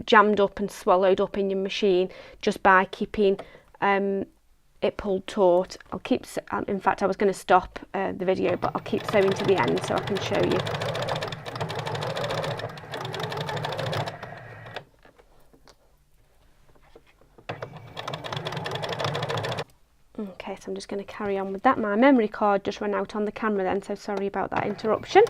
jammed up and swallowed up in your machine, just by keeping it pulled taut. I'll keep, in fact I was going to stop the video, but I'll keep sewing to the end so I can show you. Okay, so I'm just going to carry on with that. My memory card just ran out on the camera then, so sorry about that interruption.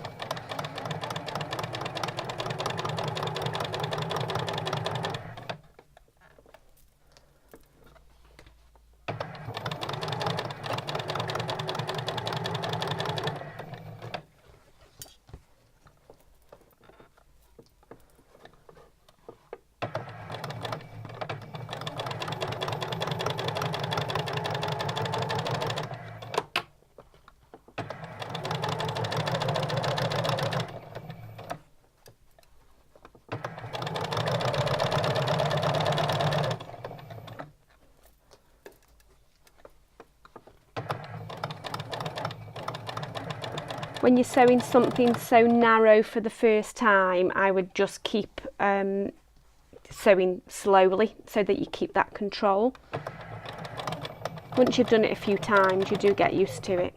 When you're sewing something so narrow for the first time, I would just keep sewing slowly so that you keep that control. Once you've done it a few times, you do get used to it.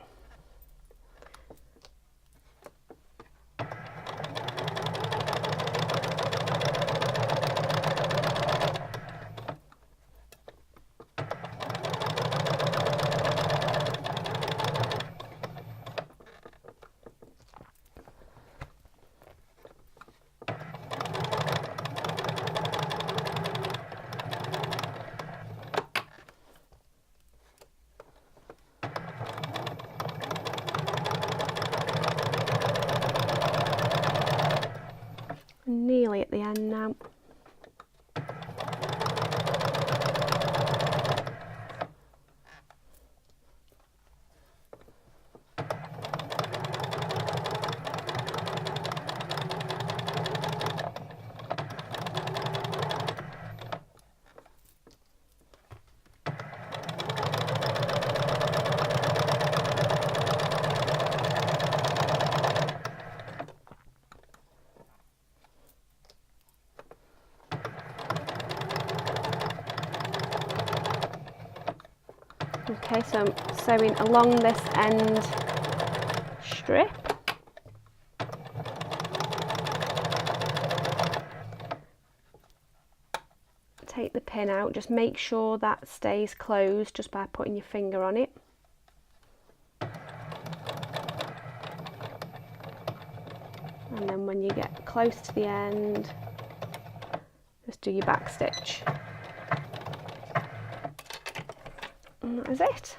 Nearly at the end now. Okay, so I'm sewing along this end strip. Take the pin out, just make sure that stays closed just by putting your finger on it. And then when you get close to the end, just do your back stitch. And that is it.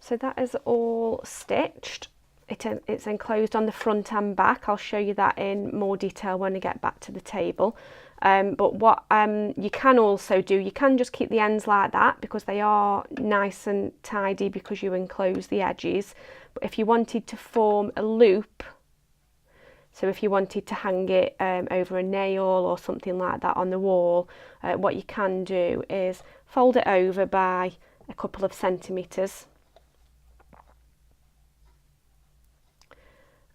So that is all stitched. It's enclosed on the front and back. I'll show you that in more detail when I get back to the table. But what you can also do, you can just keep the ends like that because they are nice and tidy because you enclose the edges. But if you wanted to form a loop, so if you wanted to hang it over a nail or something like that on the wall, what you can do is fold it over by a couple of centimetres,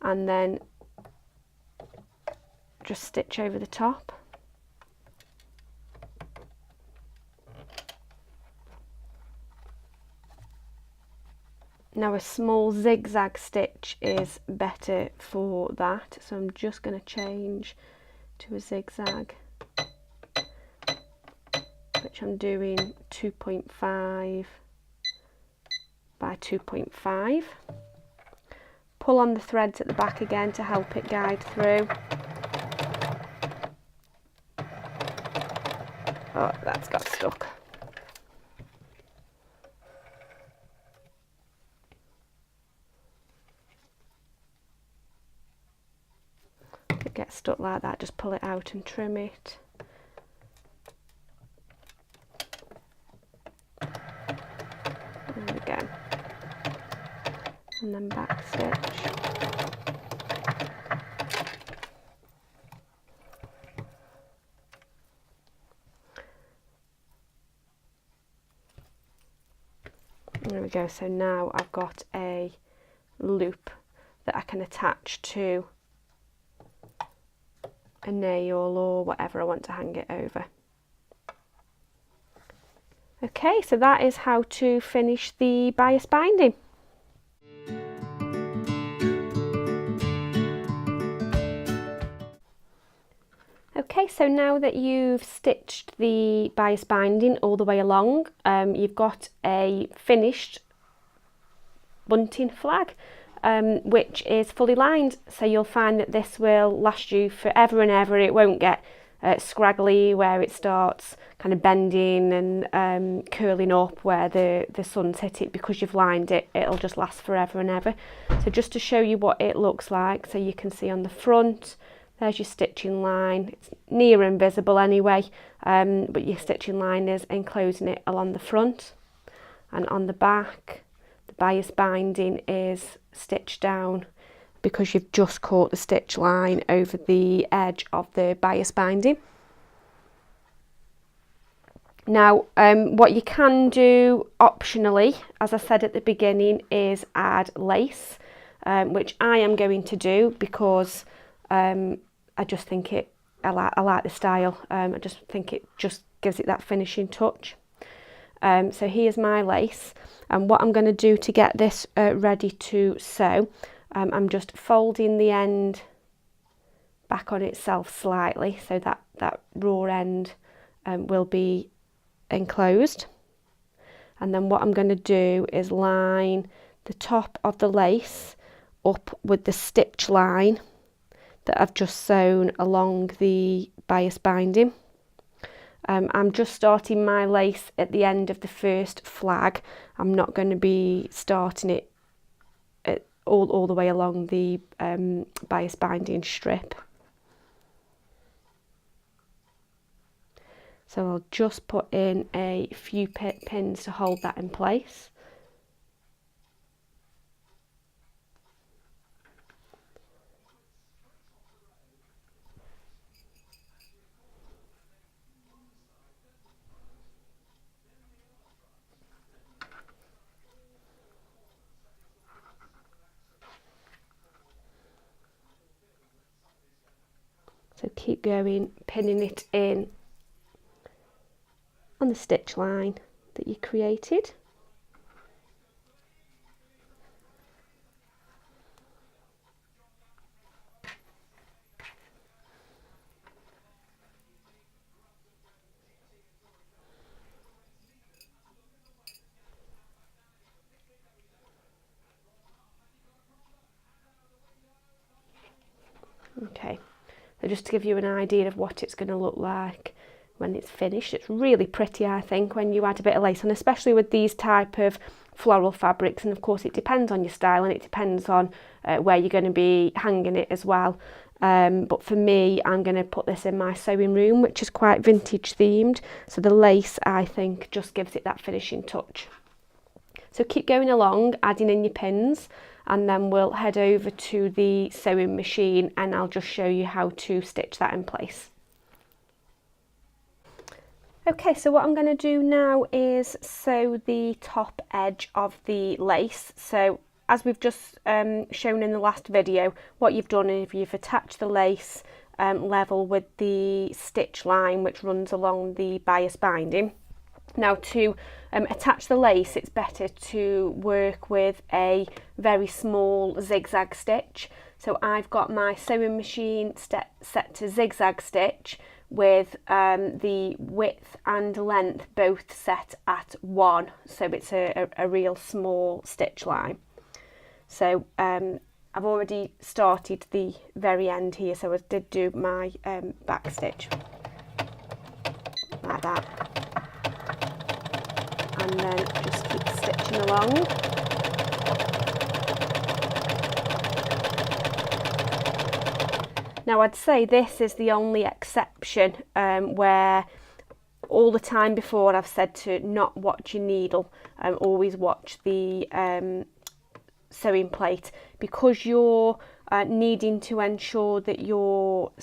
and then just stitch over the top. Now a small zigzag stitch is better for that, so I'm just going to change to a zigzag, which I'm doing 2.5 by 2.5. Pull on the threads at the back again to help it guide through. Oh, that's got stuck. If it gets stuck like that, just pull it out and trim it. There we go. And then back stitch. There we go. So now I've got a loop that I can attach to a nail or whatever I want to hang it over. Okay, so that is how to finish the bias binding. Okay, so now that you've stitched the bias binding all the way along, you've got a finished bunting flag, which is fully lined, so you'll find that this will last you forever and ever. It won't get scraggly where it starts kind of bending and curling up where the sun's hit it, because you've lined it. It'll just last forever and ever. So just to show you what it looks like, so you can see on the front, there's your stitching line. It's near invisible anyway, but your stitching line is enclosing it along the front, and on the back the bias binding is stitched down because you've just caught the stitch line over the edge of the bias binding. Now what you can do optionally, as I said at the beginning, is add lace, which I am going to do because I just think I like the style. I just think it just gives it that finishing touch. So here's my lace, and what I'm going to do to get this ready to sew, I'm just folding the end back on itself slightly so that raw end will be enclosed. And then what I'm going to do is line the top of the lace up with the stitch line that I've just sewn along the bias binding. I'm just starting my lace at the end of the first flag. I'm not going to be starting it all the way along the bias binding strip. So I'll just put in a few pins to hold that in place. So keep going, pinning it in on the stitch line that you created. Okay, so just to give you an idea of what it's going to look like when it's finished. It's really pretty, I think, when you add a bit of lace on, especially with these type of floral fabrics. And of course it depends on your style, and it depends on where you're going to be hanging it as well. But for me, I'm going to put this in my sewing room, which is quite vintage themed, so the lace, I think, just gives it that finishing touch. So keep going along, adding in your pins, and then we'll head over to the sewing machine and I'll just show you how to stitch that in place. Okay, so what I'm going to do now is sew the top edge of the lace. So as we've just shown in the last video, what you've done is you've attached the lace level with the stitch line which runs along the bias binding. Now to attach the lace, it's better to work with a very small zigzag stitch. So I've got my sewing machine set to zigzag stitch with the width and length both set at 1, so it's a real small stitch line. So I've already started the very end here, so I did do my back stitch like that, and then just keep stitching along. Now I'd say this is the only exception where all the time before I've said to not watch your needle, always watch the sewing plate, because you're needing to ensure that your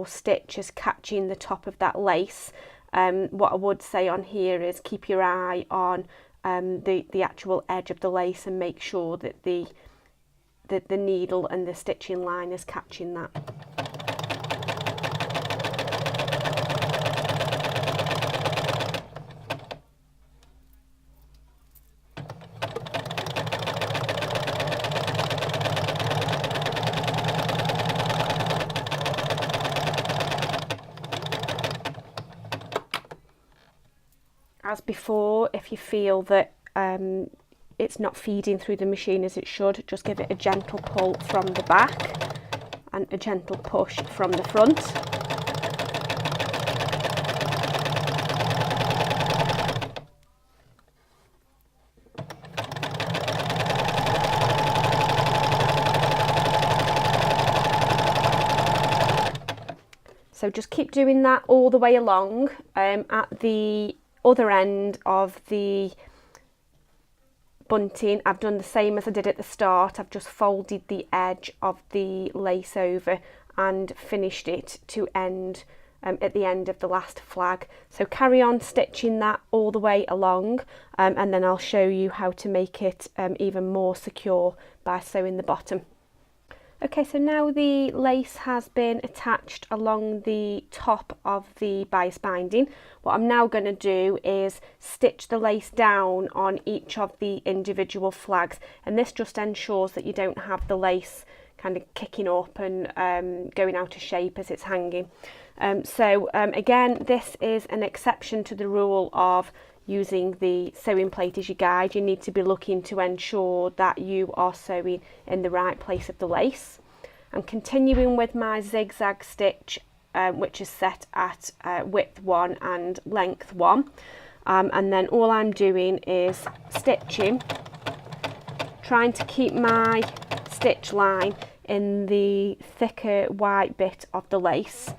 stitch is catching the top of that lace. What I would say on here is keep your eye on the actual edge of the lace and make sure that the needle and the stitching line is catching that. As before, if you feel that it's not feeding through the machine as it should, just give it a gentle pull from the back and a gentle push from the front. So just keep doing that all the way along. At the other end of the bunting, I've done the same as I did at the start. I've just folded the edge of the lace over and finished it to end at the end of the last flag. So carry on stitching that all the way along, and then I'll show you how to make it even more secure by sewing the bottom. Okay, so now the lace has been attached along the top of the bias binding. What I'm now going to do is stitch the lace down on each of the individual flags, and this just ensures that you don't have the lace kind of kicking up and going out of shape as it's hanging. Again, this is an exception to the rule of using the sewing plate as your guide. You need to be looking to ensure that you are sewing in the right place of the lace. I'm continuing with my zigzag stitch, which is set at width 1 and length 1, and then all I'm doing is stitching, trying to keep my stitch line in the thicker white bit of the lace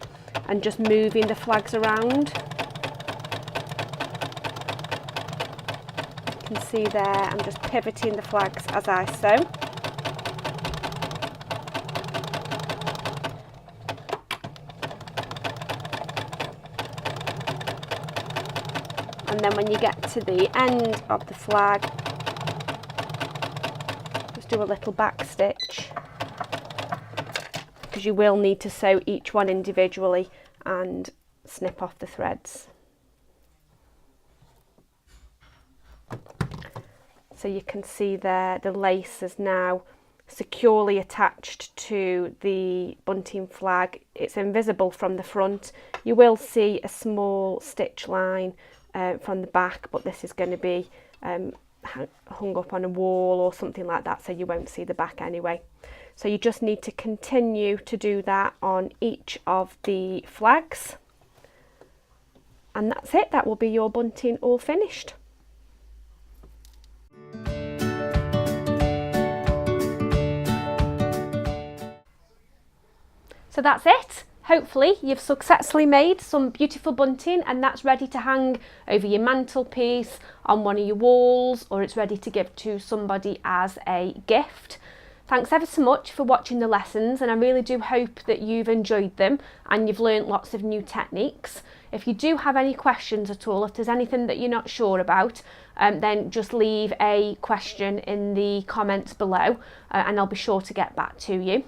and just moving the flags around. You can see there I'm just pivoting the flags as I sew. And then when you get to the end of the flag, just do a little back stitch, because you will need to sew each one individually and snip off the threads. So you can see there the lace is now securely attached to the bunting flag. It's invisible from the front. You will see a small stitch line from the back, but this is going to be hung up on a wall or something like that, so you won't see the back anyway. So you just need to continue to do that on each of the flags, and that's it. That will be your bunting all finished. So that's it. Hopefully you've successfully made some beautiful bunting, and that's ready to hang over your mantelpiece, on one of your walls, or it's ready to give to somebody as a gift. Thanks ever so much for watching the lessons, and I really do hope that you've enjoyed them and you've learnt lots of new techniques. If you do have any questions at all, if there's anything that you're not sure about, then just leave a question in the comments below and I'll be sure to get back to you.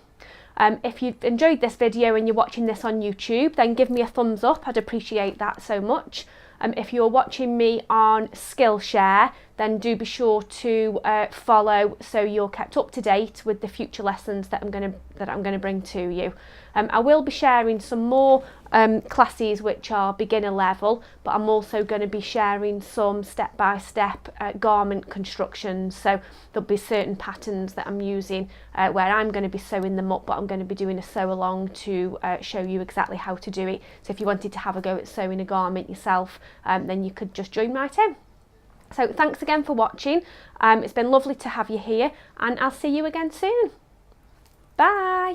If you've enjoyed this video and you're watching this on YouTube, then give me a thumbs up. I'd appreciate that so much. If you're watching me on Skillshare, then do be sure to follow so you're kept up to date with the future lessons that I'm going to bring to you. I will be sharing some more classes which are beginner level, but I'm also going to be sharing some step-by-step garment constructions. So there'll be certain patterns that I'm using where I'm going to be sewing them up, but I'm going to be doing a sew along to show you exactly how to do it. So if you wanted to have a go at sewing a garment yourself, then you could just join right in. So thanks again for watching. It's been lovely to have you here, and I'll see you again soon. Bye.